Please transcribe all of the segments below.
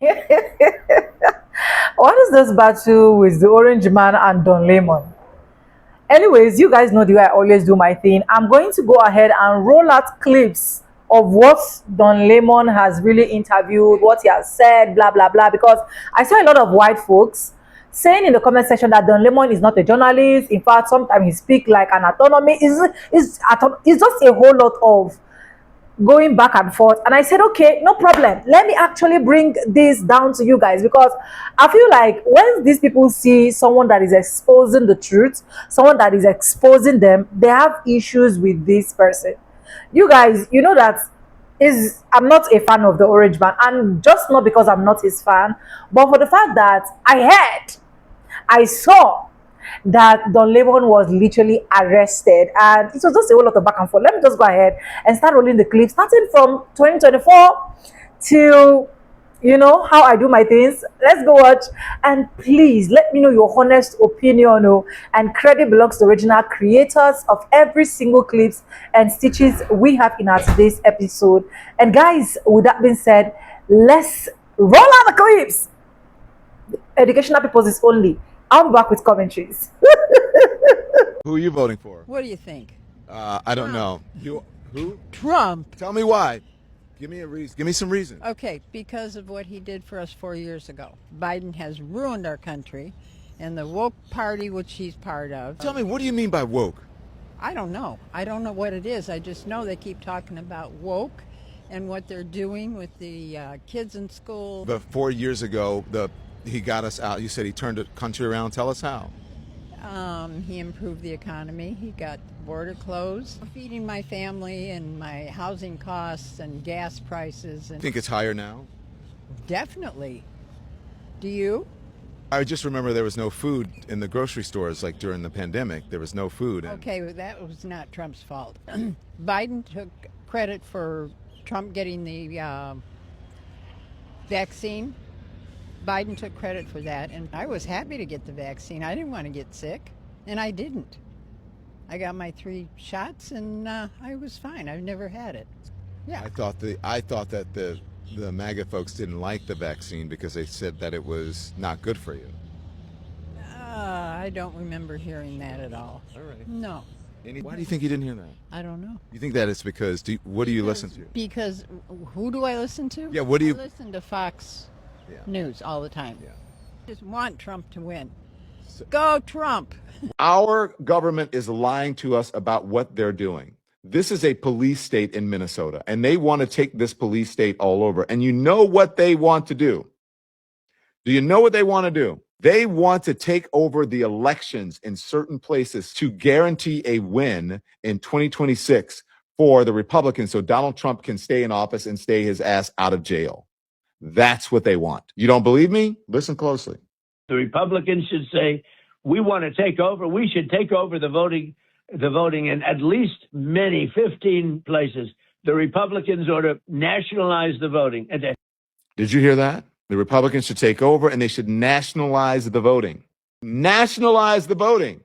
What is this battle with the Orange Man and Don Lemon? Anyways, you guys know the way I always do my thing. I'm going to go ahead and roll out clips of what Don Lemon has really interviewed, what he has said, blah blah blah. Because I saw a lot of white folks saying in the comment section that Don Lemon is not a journalist. In fact, sometimes he speaks like an autonomy. Is just a whole lot of going back and forth. And I said, okay, no problem, let me actually bring this down to you guys, because I feel like when these people see someone that is exposing the truth, someone that is exposing them, they have issues with this person. You guys, you know that is I'm not a fan of the Orange Man, and just not because I'm not his fan, but for the fact that I saw that Don Lemon was literally arrested, and it was just a whole lot of back and forth. Let me just go ahead and start rolling the clip, starting from 2024 till how I do my things. Let's go watch, and please let me know your honest opinion. Oh, and credit belongs to original creators of every single clips and stitches we have in our today's episode. And guys, with that being said, let's roll out the clips. Educational purposes only. I'm back with commentaries. Who are you voting for? What do you think? I don't know. You who? Trump. Tell me why. Give me a reason. Give me some reason. Okay, because of what he did for us 4 years ago. Biden has ruined our country, and the woke party, which he's part of. Tell me, what do you mean by woke? I don't know. I don't know what it is. I just know they keep talking about woke and what they're doing with the kids in school. But 4 years ago, he got us out. You said he turned the country around. Tell us how. He improved the economy. He got the border closed. Feeding my family and my housing costs and gas prices. And Think it's higher now? definitely. Do you? I just remember there was no food in the grocery stores, like during the pandemic. There was no food. Okay, well, that was not Trump's fault. Biden took credit for Trump getting the vaccine. Biden took credit for that, and I was happy to get the vaccine. I didn't want to get sick, and I didn't. I got my 3 shots, and I was fine. I've never had it. Yeah. I thought that the MAGA folks didn't like the vaccine because they said that it was not good for you. I don't remember hearing that at all. All right. No, Why do you think you didn't hear that? I don't know. You think that it's because what do you listen to? Because who do I listen to? Yeah, what do you? I listen to Fox Yeah. News all the time. Yeah. Just want Trump to win. Go Trump. Our government is lying to us about what they're doing. This is a police state in Minnesota, and they want to take this police state all over. And you know what they want to do? Do you know what they want to do? They want to take over the elections in certain places to guarantee a win in 2026 for the Republicans so Donald Trump can stay in office and stay his ass out of jail. That's what they want. You don't believe me? Listen closely. The Republicans should say, we want to take over. We should take over the voting in at least 15 places. The Republicans ought to nationalize the voting. Did you hear that? The Republicans should take over and they should nationalize the voting. Nationalize the voting.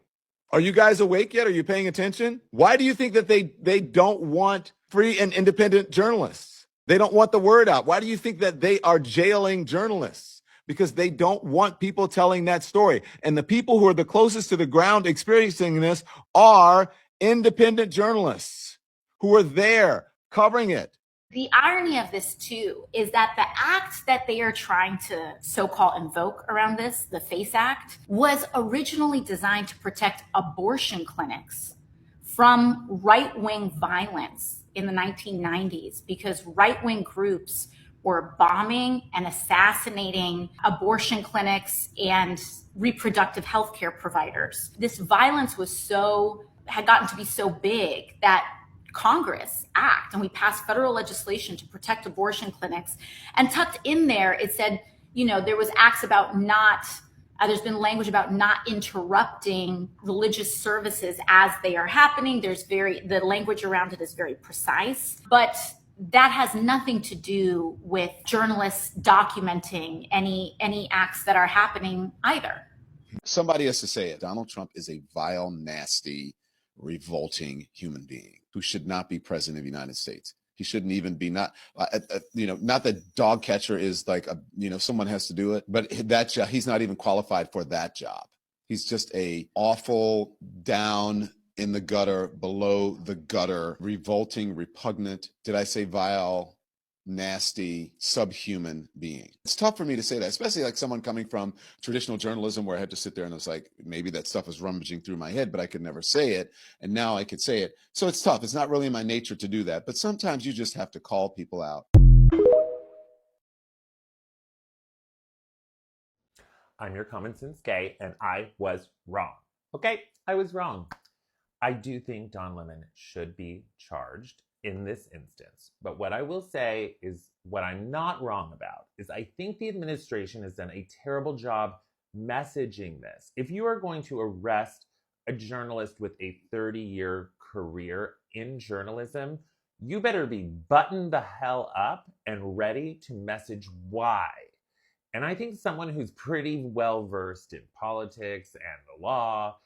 Are you guys awake yet? Are you paying attention? Why do you think that they don't want free and independent journalists? They don't want the word out. Why do you think that they are jailing journalists? Because they don't want people telling that story. And the people who are the closest to the ground experiencing this are independent journalists who are there covering it. The irony of this, too, is that the act that they are trying to so-called invoke around this, the FACE Act, was originally designed to protect abortion clinics from right-wing violence in the 1990s, because right-wing groups were bombing and assassinating abortion clinics and reproductive health care providers. This violence had gotten to be so big that Congress and we passed federal legislation to protect abortion clinics. And tucked in there, it said, there was acts about there's been language about not interrupting religious services as they are happening. The language around it is very precise, but that has nothing to do with journalists documenting any acts that are happening either. Somebody has to say it. Donald Trump is a vile, nasty, revolting human being who should not be president of the United States. He shouldn't even be not that dog catcher is like someone has to do it, but that job, he's not even qualified for that job. He's just a awful, down in the gutter, below the gutter, revolting, repugnant, did I say vile, nasty, subhuman being. It's tough for me to say that, especially like someone coming from traditional journalism where I had to sit there and it's like, maybe that stuff was rummaging through my head, but I could never say it. And now I could say it. So it's tough. It's not really in my nature to do that. But sometimes you just have to call people out. I'm your common sense gay, and I was wrong. Okay, I was wrong. I do think Don Lemon should be charged in this instance. But what I will say is what I'm not wrong about is I think the administration has done a terrible job messaging this. If you are going to arrest a journalist with a 30-year career in journalism, you better be buttoned the hell up and ready to message why. And I think someone who's pretty well versed in politics and the law,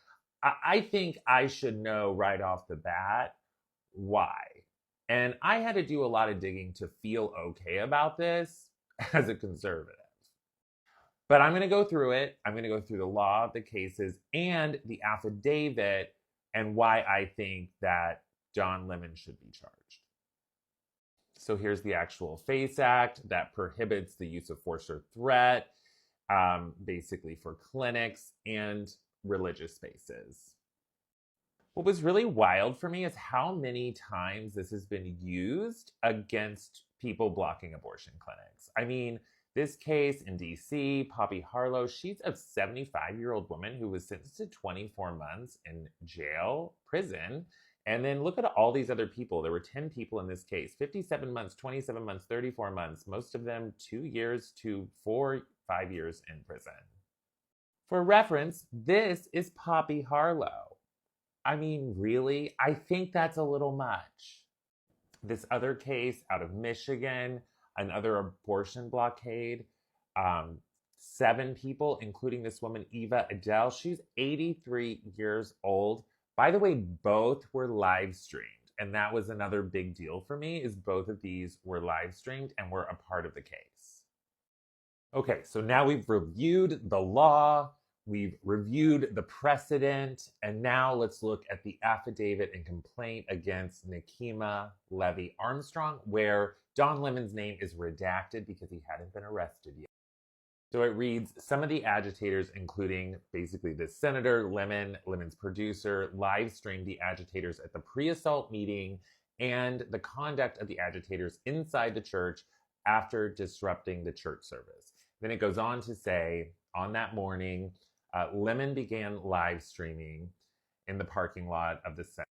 I think I should know right off the bat why. And I had to do a lot of digging to feel okay about this as a conservative. But I'm going to go through it. I'm going to go through the law of the cases and the affidavit and why I think that Don Lemon should be charged. So here's the actual FACE Act that prohibits the use of force or threat, basically for clinics and religious spaces. What was really wild for me is how many times this has been used against people blocking abortion clinics. I mean, this case in DC, Poppy Harlow, she's a 75-year-old woman who was sentenced to 24 months in prison. And then look at all these other people. There were 10 people in this case, 57 months, 27 months, 34 months, most of them 2 years to 5 years in prison. For reference, this is Poppy Harlow. I mean, really? I think that's a little much. This other case out of Michigan, another abortion blockade, 7 people, including this woman, Eva Adele. She's 83 years old. By the way, both were live streamed. And that was another big deal for me, is both of these were live streamed and were a part of the case. Okay, so now we've reviewed the law, we've reviewed the precedent, and now let's look at the affidavit and complaint against Nekima Levy Armstrong, where Don Lemon's name is redacted because he hadn't been arrested yet. So it reads, some of the agitators, including basically this senator, Lemon's producer, live streamed the agitators at the pre-assault meeting and the conduct of the agitators inside the church after disrupting the church service. Then it goes on to say, on that morning, Lemon began live streaming in the parking lot of the Senate.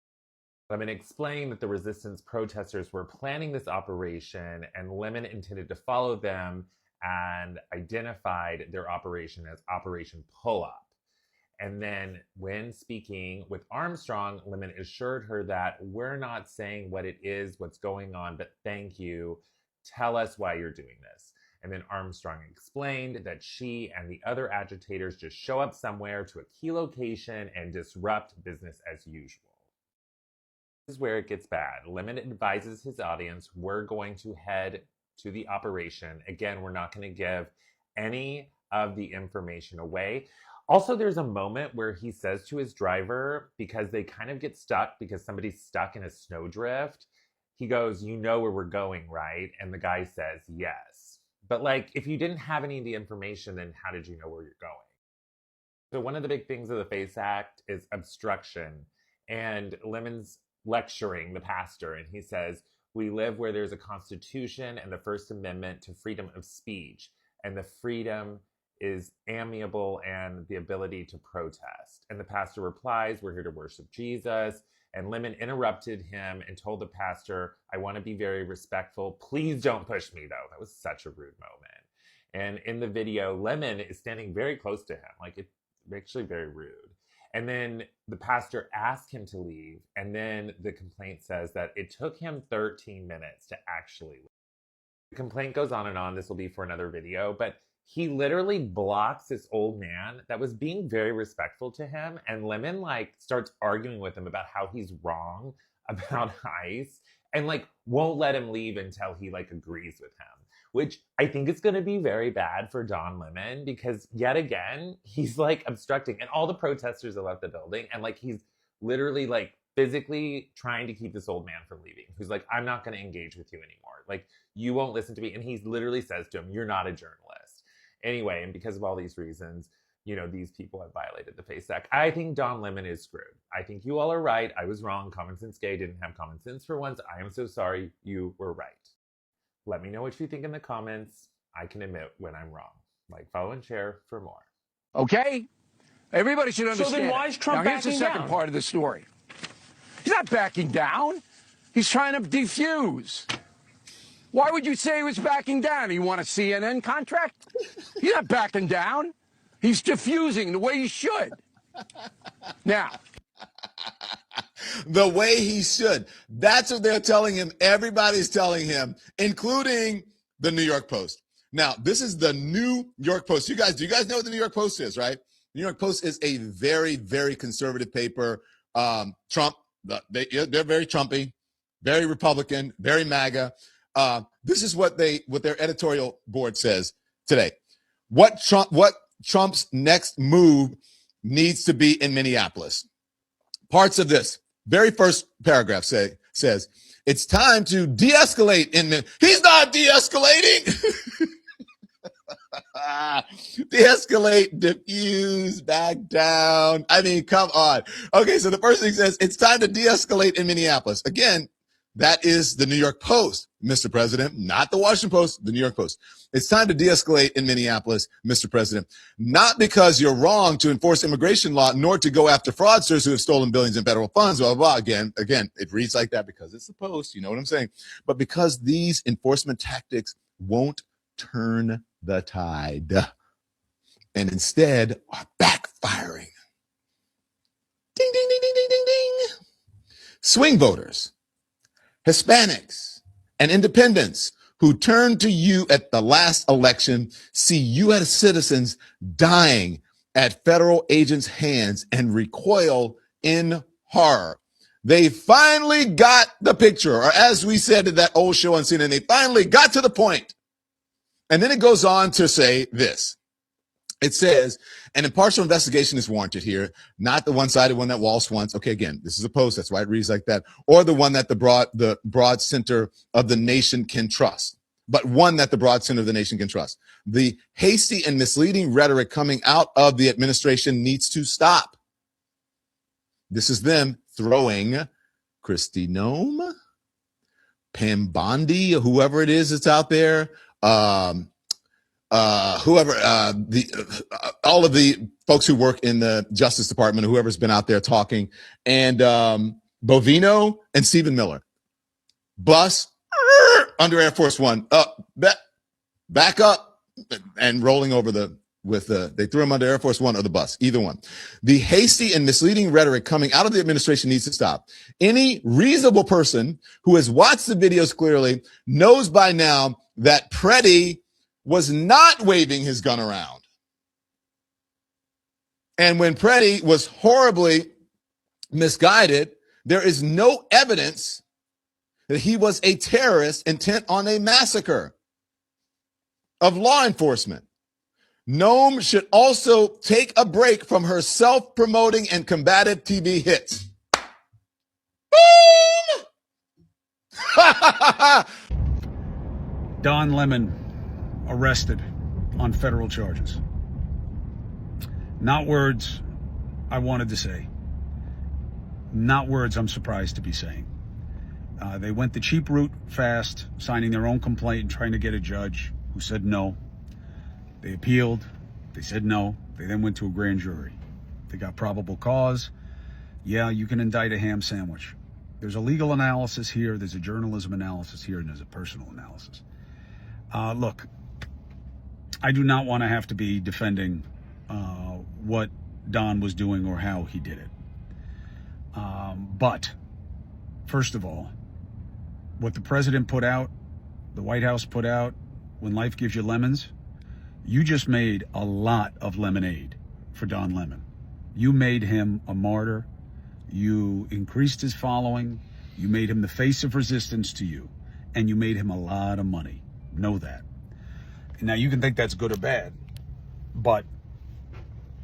Lemon explained that the resistance protesters were planning this operation and Lemon intended to follow them and identified their operation as Operation Pull-Up. And then when speaking with Armstrong, Lemon assured her that we're not saying what it is, what's going on, but thank you. Tell us why you're doing this. And then Armstrong explained that she and the other agitators just show up somewhere to a key location and disrupt business as usual. This is where it gets bad. Lemon advises his audience, we're going to head to the operation. Again, we're not going to give any of the information away. Also, there's a moment where he says to his driver, because they kind of get stuck because somebody's stuck in a snowdrift, he goes, you know where we're going, right? And the guy says, yes. But like, if you didn't have any of the information, then how did you know where you're going? So one of the big things of the FACE Act is obstruction. And Lemon's lecturing the pastor, and he says, we live where there's a constitution and the First Amendment to freedom of speech. And the freedom is amiable and the ability to protest. And the pastor replies, we're here to worship Jesus. And Lemon interrupted him and told the pastor, I want to be very respectful. Please don't push me, though. That was such a rude moment. And in the video, Lemon is standing very close to him. Like, it's actually very rude. And then the pastor asked him to leave. And then the complaint says that it took him 13 minutes to actually leave. The complaint goes on and on. This will be for another video. But he literally blocks this old man that was being very respectful to him. And Lemon, like, starts arguing with him about how he's wrong about ICE. and like won't let him leave until he like agrees with him, which I think is going to be very bad for Don Lemon, because yet again, he's like obstructing, and all the protesters have left the building, and like he's literally like physically trying to keep this old man from leaving, who's like, I'm not going to engage with you anymore. Like, you won't listen to me. And he literally says to him, you're not a journalist. Anyway, and because of all these reasons, you know, these people have violated the FACE Act. I think Don Lemon is screwed. I think you all are right. I was wrong. Common Sense Gay didn't have common sense for once. I am so sorry. You were right. Let me know what you think in the comments. I can admit when I'm wrong. Like, follow, and share for more. Okay? Everybody should understand. So then why is Trump now, here's the backing second down? part of the story. He's not backing down. He's trying to defuse. Why would you say he was backing down? You want a CNN contract? He's not backing down. He's diffusing the way he should. Now, The way he should. That's what they're telling him. Everybody's telling him, including the New York Post. Now, this is the New York Post. Do you guys know what the New York Post is, right? The New York Post is a very, very conservative paper. Trump, they're very Trumpy, very Republican, very MAGA. This is what their editorial board says today. What Trump's next move needs to be in Minneapolis. Parts of this very first paragraph says it's time to de-escalate he's not de-escalating. De-escalate, diffuse, back down. I mean, come on. Okay, so the first thing says it's time to de-escalate in Minneapolis. Again, that is the New York Post, Mr. President, not the Washington Post, the New York Post. It's time to de-escalate in Minneapolis, Mr. President, not because you're wrong to enforce immigration law, nor to go after fraudsters who have stolen billions in federal funds, blah, blah, blah. Again, it reads like that because it's the Post, you know what I'm saying? But because these enforcement tactics won't turn the tide and instead are backfiring. Ding, ding, ding, ding, ding, ding, ding. Swing voters, Hispanics, and independents who turned to you at the last election see U.S. citizens dying at federal agents' hands and recoil in horror. They finally got the picture, or as we said in that old show on CNN, they finally got to the point. And then it goes on to say this. It says, an impartial investigation is warranted here, not the one-sided one that Walsh wants. Okay, again, this is a Post, that's why it reads like that, or the one that the broad center of the nation can trust, but one that the broad center of the nation can trust. The hasty and misleading rhetoric coming out of the administration needs to stop. This is them throwing Kristi Noem, Pam Bondi, whoever it is that's out there, all of the folks who work in the Justice Department, whoever's been out there talking, and Bovino and Stephen Miller. Bus under Air Force One, back up and rolling over they threw him under Air Force One or the bus, either one. The hasty and misleading rhetoric coming out of the administration needs to stop. Any reasonable person who has watched the videos clearly knows by now that Preddy was not waving his gun around. And when Preddy was horribly misguided, there is no evidence that he was a terrorist intent on a massacre of law enforcement. Noem should also take a break from her self-promoting and combative TV hits. Boom! Don Lemon arrested on federal charges. Not words I wanted to say. Not words I'm surprised to be saying. They went the cheap route fast, signing their own complaint and trying to get a judge who said no. They appealed. They said no. They then went to a grand jury. They got probable cause. Yeah, you can indict a ham sandwich. There's a legal analysis here. There's a journalism analysis here. And there's a personal analysis. Look, I do not want to have to be defending what Don was doing or how he did it. But first of all, what the president put out, the White House put out, when life gives you lemons, you just made a lot of lemonade for Don Lemon. You made him a martyr. You increased his following. You made him the face of resistance to you, and you made him a lot of money. Know that. Now, you can think that's good or bad, but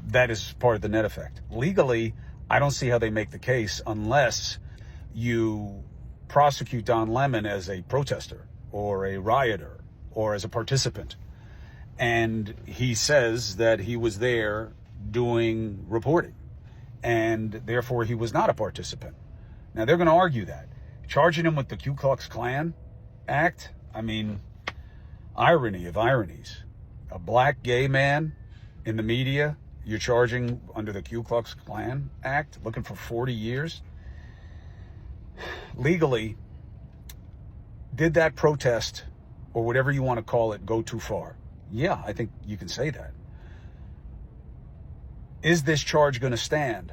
that is part of the net effect. Legally, I don't see how they make the case unless you prosecute Don Lemon as a protester or a rioter or as a participant. And he says that he was there doing reporting, and therefore he was not a participant. Now, they're going to argue that. Charging him with the Ku Klux Klan Act, I mean, irony of ironies. A black gay man in the media, you're charging under the Ku Klux Klan Act, looking for 40 years. Legally, did that protest, or whatever you want to call it, go too far? Yeah, I think you can say that. Is this charge going to stand?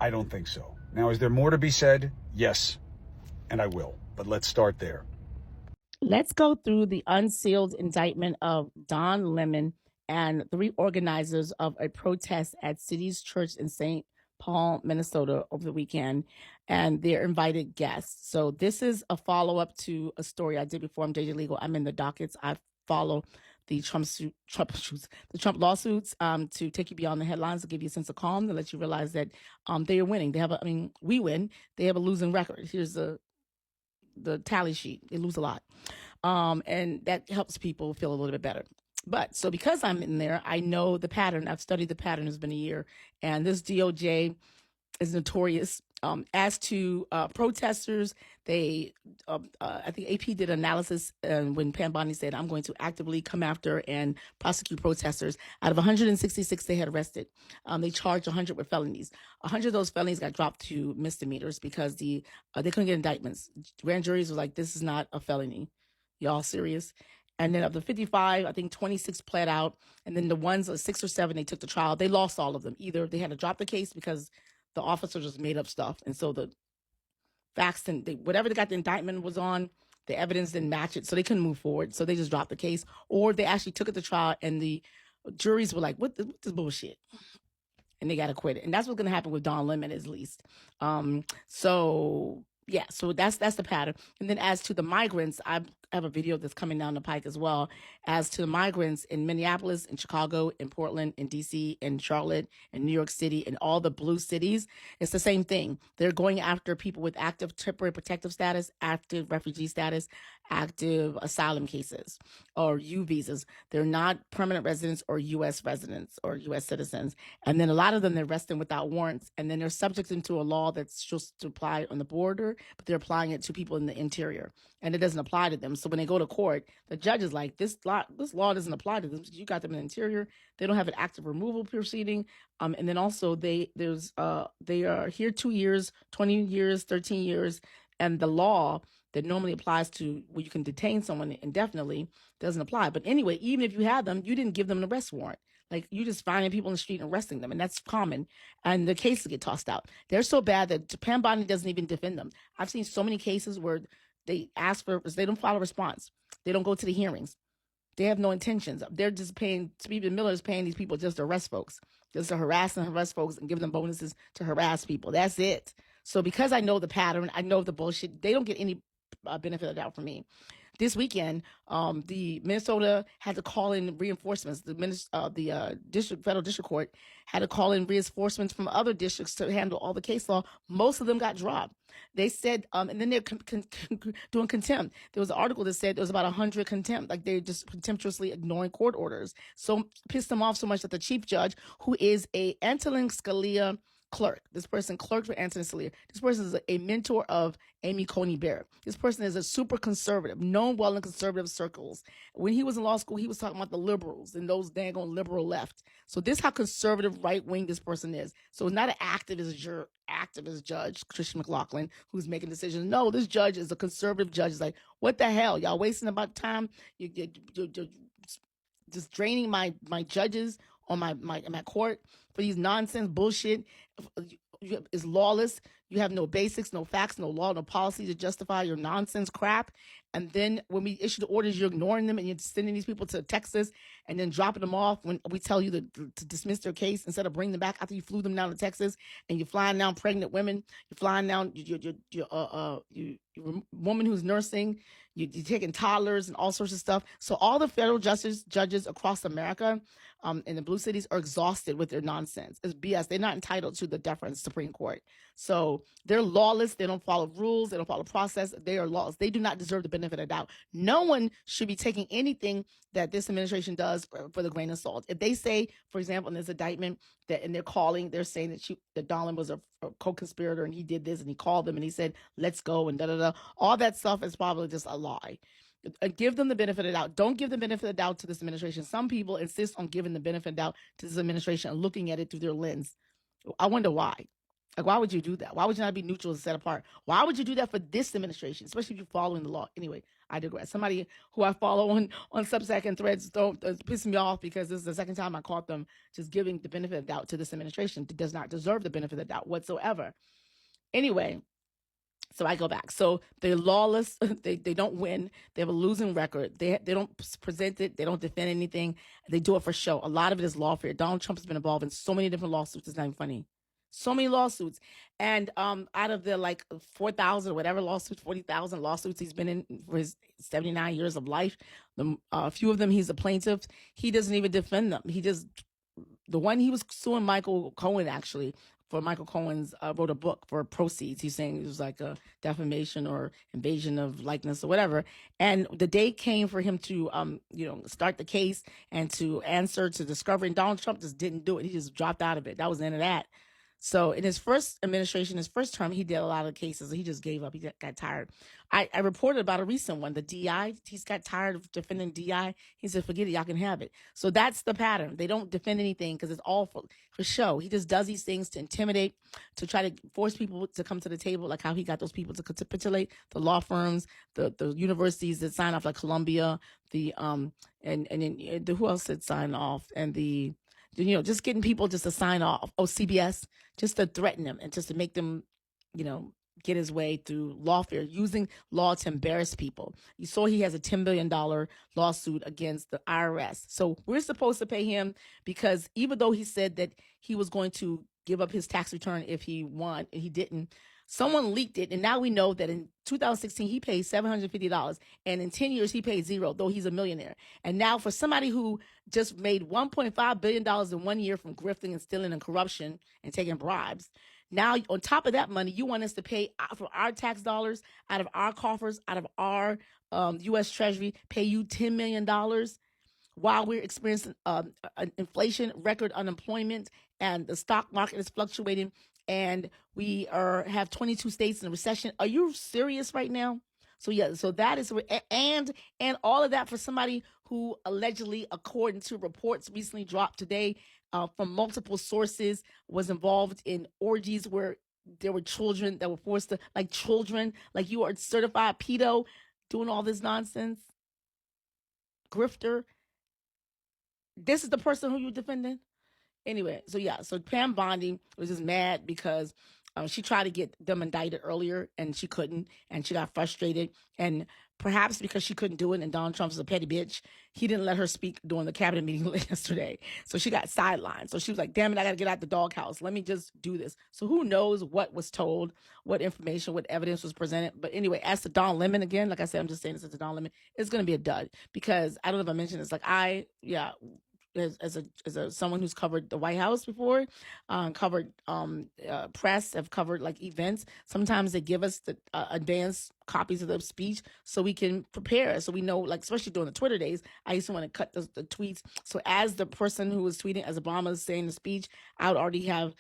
I don't think so. Now, is there more to be said? Yes, and I will. But let's start there. Let's go through the unsealed indictment of Don Lemon and 3 organizers of a protest at City's Church in St. Paul, Minnesota over the weekend, and their invited guests. So this is a follow-up to a story I did before. I'm JJ Legal. I'm in the dockets. I follow the Trump lawsuits to take you beyond the headlines, to give you a sense of calm, to let you realize that they are winning. They have we win. They have a losing record. Here's the tally sheet. They lose a lot. And that helps people feel a little bit better. But so because I'm in there, I know the pattern. I've studied the pattern. It's been a year. And this DOJ is notorious. As to protesters, I think AP did analysis when Pam Bondi said, I'm going to actively come after and prosecute protesters. Out of 166 they had arrested, they charged 100 with felonies. 100 of those felonies got dropped to misdemeanors because they couldn't get indictments. Grand juries were like, this is not a felony. Y'all serious? And then of the 55, I think 26 pled out. And then the ones, 6 or 7, they took to trial. They lost all of them. Either they had to drop the case because the officer just made up stuff. And so the facts and whatever they got the indictment was on, the evidence didn't match it. So they couldn't move forward. So they just dropped the case. Or they actually took it to trial and the juries were like, what this bullshit? And they got acquitted. And that's what's going to happen with Don Lemon at least. So that's the pattern. And then as to the migrants, I have a video that's coming down the pike as well. As to the migrants in Minneapolis, in Chicago, in Portland, in DC, in Charlotte, in New York City, in all the blue cities, it's the same thing. They're going after people with active temporary protective status, active refugee status, active asylum cases, or U visas. They're not permanent residents or U.S. residents or U.S. citizens. And then a lot of them, they're arrested without warrants. And then they're subjected to a law that's supposed to apply on the border, but they're applying it to people in the interior. And it doesn't apply to them. So when they go to court, the judge is like, this law doesn't apply to them. You got them in the interior. They don't have an active removal proceeding. And then also they are here 2 years, 20 years, 13 years. And the law that normally applies to where you can detain someone indefinitely doesn't apply. But anyway, even if you have them, you didn't give them an arrest warrant. Like, you just finding people in the street and arresting them, and that's common. And the cases get tossed out. They're so bad that Pam Bondi doesn't even defend them. I've seen so many cases where they ask they don't file a response. They don't go to the hearings. They have no intentions. They're just paying, Stephen Miller is paying these people just to arrest folks, just to harass and harass folks and give them bonuses to harass people. That's it. So because I know the pattern, I know the bullshit, they don't get any benefit of the doubt from me. This weekend, the Minnesota had to call in reinforcements. The federal district court had to call in reinforcements from other districts to handle all the case law. Most of them got dropped. They said, and then they're doing contempt. There was an article that said there was about 100 contempt, like they're just contemptuously ignoring court orders. So pissed them off so much that the chief judge, who is a Antonin Scalia clerk. This person clerked for Antonin Scalia. This person is a mentor of Amy Coney Barrett. This person is a super conservative, known well in conservative circles. When he was in law school, he was talking about the liberals and those dang on liberal left. So this is how conservative right-wing this person is. So it's not an activist judge, Christian McLaughlin, who's making decisions. No, this judge is a conservative judge. It's like, what the hell? Y'all wasting about time? You're just draining my judges on my court for these nonsense bullshit. Is lawless. You have no basics, no facts, no law, no policy to justify your nonsense crap. And then when we issue the orders, you're ignoring them and you're sending these people to Texas and then dropping them off when we tell you to dismiss their case instead of bringing them back after you flew them down to Texas. And you're flying down pregnant women. You're flying down you're a woman who's nursing. You're taking toddlers and all sorts of stuff. So all the federal judges across America in the blue cities are exhausted with their nonsense. It's BS. They're not entitled to the deference Supreme Court. So they're lawless. They don't follow rules. They don't follow process. They are lawless. They do not deserve the benefit of doubt. No one should be taking anything that this administration does for the grain of salt. If they say, for example, in this indictment that, and they're saying that Donlin was a co-conspirator and he did this and he called them and he said, let's go and da-da-da. All that stuff is probably just a lie. Give them the benefit of the doubt. Don't give the benefit of the doubt to this administration. Some people insist on giving the benefit of the doubt to this administration and looking at it through their lens. I wonder why. Like, why would you do that? Why would you not be neutral and set apart? Why would you do that for this administration, especially if you're following the law? Anyway, I digress. Somebody who I follow on Substack and Threads don't piss me off because this is the second time I caught them just giving the benefit of the doubt to this administration. It does not deserve the benefit of the doubt whatsoever. Anyway, so I go back. So they're lawless. They don't win. They have a losing record. They don't present it. They don't defend anything. They do it for show. A lot of it is lawfare. Donald Trump has been involved in so many different lawsuits. It's not even funny. So many lawsuits. And out of the like 4,000 or whatever lawsuits, 40,000 lawsuits he's been in for his 79 years of life, a few of them he's a plaintiff. He doesn't even defend them. The one he was suing Michael Cohen actually for Michael Cohen's wrote a book for proceeds. He's saying it was like a defamation or invasion of likeness or whatever. And the day came for him to start the case and to answer to discovery. And Donald Trump just didn't do it. He just dropped out of it. That was the end of that. So in his first administration, his first term, he did a lot of cases. He just gave up. He got tired. I reported about a recent one, the DI. He's got tired of defending DI. He said, forget it, y'all can have it. So that's the pattern. They don't defend anything because it's all for show. He just does these things to intimidate, to try to force people to come to the table, like how he got those people to capitulate, the law firms, the universities that sign off, like Columbia, and who else did sign off, and just getting people just to sign off. Oh, CBS, just to threaten them and just to make them, get his way through lawfare, using law to embarrass people. You saw he has a $10 billion lawsuit against the IRS. So we're supposed to pay him because even though he said that he was going to give up his tax return if he won, and he didn't, someone leaked it. And now we know that in 2016, he paid $750. And in 10 years, he paid zero, though he's a millionaire. And now for somebody who just made $1.5 billion in 1 year from grifting and stealing and corruption and taking bribes, now on top of that money, you want us to pay for our tax dollars out of our coffers, out of our U.S. Treasury, pay you $10 million while we're experiencing inflation, record unemployment, and the stock market is fluctuating, and we have 22 states in a recession. Are you serious right now? So yeah, so that is, and all of that for somebody who allegedly, according to reports recently dropped today from multiple sources, was involved in orgies where there were children that were forced to, like you are certified pedo, doing all this nonsense, grifter. This is the person who you're defending? Anyway, so yeah, so Pam Bondi was just mad because she tried to get them indicted earlier and she couldn't, and she got frustrated, and perhaps because she couldn't do it and Donald Trump's a petty bitch, he didn't let her speak during the cabinet meeting yesterday. So she got sidelined. So she was like, damn it, I got to get out the doghouse. Let me just do this. So who knows what was told, what information, what evidence was presented. But anyway, as to Don Lemon, again, like I said, I'm just saying this as a Don Lemon, it's going to be a dud because I don't know if I mentioned this. Like as someone who's covered the White House before, covered press, have covered like events. Sometimes they give us the advanced copies of the speech so we can prepare, so we know, like especially during the Twitter days, I used to want to cut the tweets. So as the person who was tweeting, as Obama was saying the speech, I would already have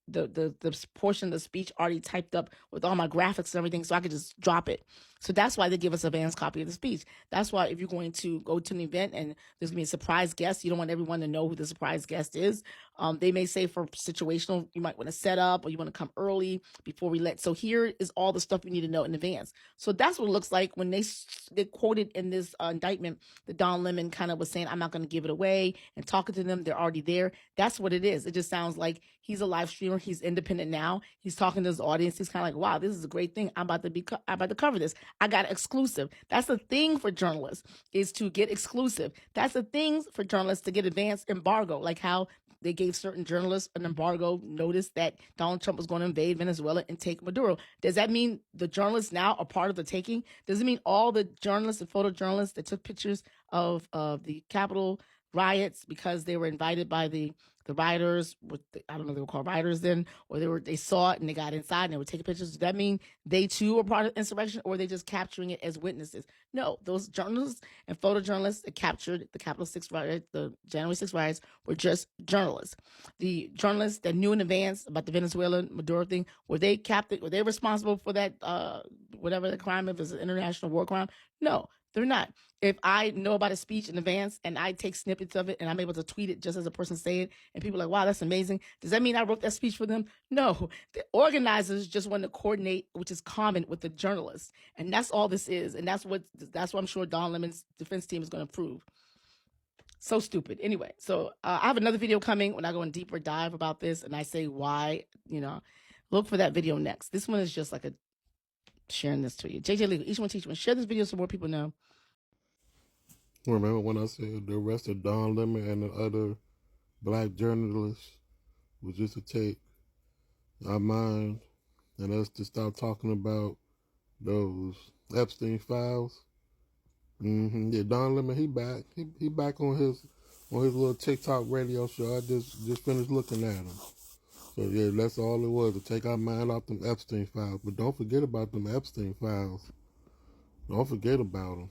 the portion of the speech already typed up with all my graphics and everything, so I could just drop it. So that's why they give us an advanced copy of the speech. That's why if you're going to go to an event and there's going to be a surprise guest, you don't want everyone to know who the surprise guest is. They may say for situational, you might want to set up or you want to come early before we let. So here is all the stuff you need to know in advance. So that's what it looks like when they quoted in this indictment that Don Lemon kind of was saying, I'm not going to give it away, and talking to them, they're already there. That's what it is. It just sounds like he's a live streamer. He's independent now. He's talking to his audience. He's kind of like, wow, this is a great thing. I'm about to cover this. I got exclusive. That's the thing for journalists, is to get exclusive. That's the thing for journalists, to get advanced embargo, like how they gave certain journalists an embargo notice that Donald Trump was going to invade Venezuela and take Maduro. Does that mean the journalists now are part of the taking? Does it mean all the journalists and photojournalists that took pictures of the Capitol riots because they were invited by the rioters, I don't know if they were called rioters then, or they saw it and they got inside and they were taking pictures? Does that mean they too are part of the insurrection, or are they just capturing it as witnesses? No, those journalists and photojournalists that captured the Capitol 6 riot, the January 6 riots, were just journalists. The journalists that knew in advance about the Venezuela Maduro thing, were they captured? Were they responsible for that, whatever the crime, if it's an international war crime? No, they're not. If I know about a speech in advance and I take snippets of it and I'm able to tweet it just as a person say it, and people are like, wow, that's amazing, does that mean I wrote that speech for them? No. The organizers just want to coordinate, which is common with the journalists. And that's all this is. And that's what I'm sure Don Lemon's defense team is going to prove. So stupid. Anyway, so I have another video coming when I go in deeper dive about this and I say why, look for that video next. This one is just like sharing this to you. JJ Legal, each one teach one. Share this video so more people know. Remember when I said the arrest of Don Lemon and the other black journalists was just to take our mind and us to stop talking about those Epstein files? Yeah, Don Lemon, he back. He back on his little TikTok radio show. I just finished looking at him. So yeah, that's all it was, to take our mind off them Epstein files. But don't forget about them Epstein files. Don't forget about them.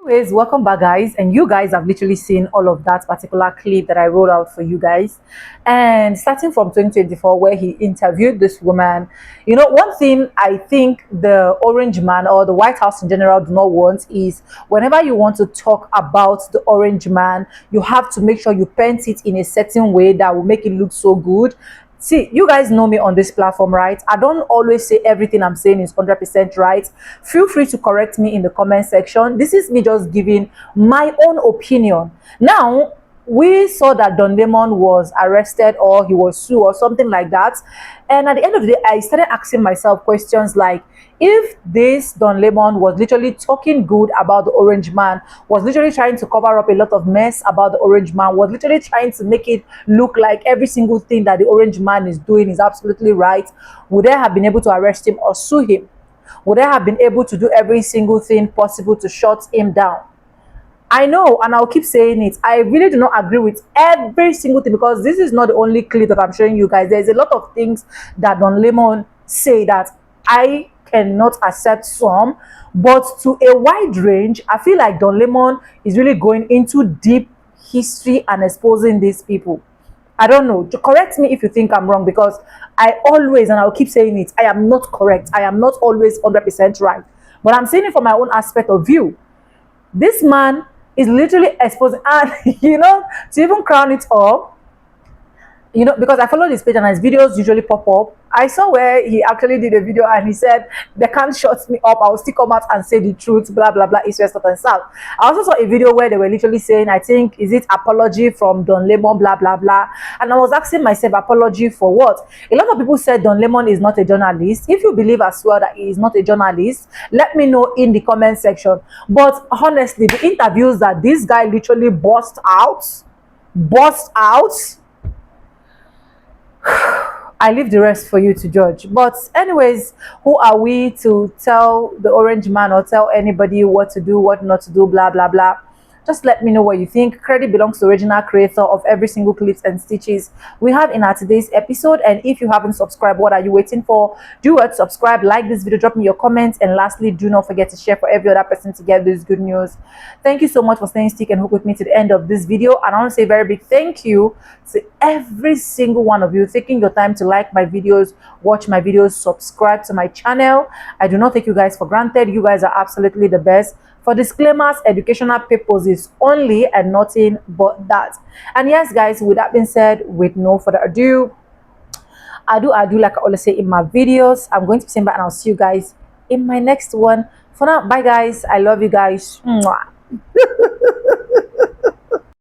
Anyways, welcome back, guys, and you guys have literally seen all of that particular clip that I wrote out for you guys. And starting from 2024, where he interviewed this woman, one thing I think the Orange Man or the White House in general do not want is, whenever you want to talk about the Orange Man, you have to make sure you paint it in a certain way that will make it look so good. See, you guys know me on this platform, right? I don't always say everything I'm saying is 100% right. Feel free to correct me in the comment section. This is me just giving my own opinion. Now, we saw that Don Lemon was arrested, or he was sued or something like that. And at the end of the day, I started asking myself questions like, if this Don Lemon was literally talking good about the Orange Man, was literally trying to cover up a lot of mess about the Orange Man, was literally trying to make it look like every single thing that the Orange Man is doing is absolutely right, would they have been able to arrest him or sue him? Would they have been able to do every single thing possible to shut him down? I know, and I'll keep saying it, I really do not agree with every single thing, because this is not the only clip that I'm showing you guys. There's a lot of things that Don Lemon say that I cannot accept some, but to a wide range, I feel like Don Lemon is really going into deep history and exposing these people. I don't know. Correct me if you think I'm wrong, because I always, and I'll keep saying it, I am not correct. I am not always 100% right. But I'm saying it from my own aspect of view. This man is literally exposing, and to even crown it up, because I follow this page and his videos usually pop up. I saw where he actually did a video and he said, they can't shut me up, I'll still come out and say the truth, blah blah blah, east, west, north and south. I also saw a video where they were literally saying, I think, is it apology from Don Lemon, blah blah blah, and I was asking myself, apology for what? A lot of people said Don Lemon is not a journalist. If you believe as well that he is not a journalist, let me know in the comment section. But honestly, the interviews that this guy literally burst out, I leave the rest for you to judge. But anyways, who are we to tell the Orange Man or tell anybody what to do, what not to do, blah blah blah? Just let me know what you think. Credit belongs to the original creator of every single clips and stitches we have in our today's episode. And if you haven't subscribed, what are you waiting for? Do it, subscribe, like this video, drop me your comments, and lastly, do not forget to share for every other person to get this good news. Thank you so much for staying stick and hook with me to the end of this video. And I want to say a very big thank you to every single one of you taking your time to like my videos, watch my videos, subscribe to my channel. I do not take you guys for granted. You guys are absolutely the best. For disclaimers, educational purposes justice only and nothing but that. And yes, guys, with that being said, with no further ado, I do like I always say in my videos, I'm going to be saying bye, and I'll see you guys in my next one. For now, bye guys. I love you guys. Mwah.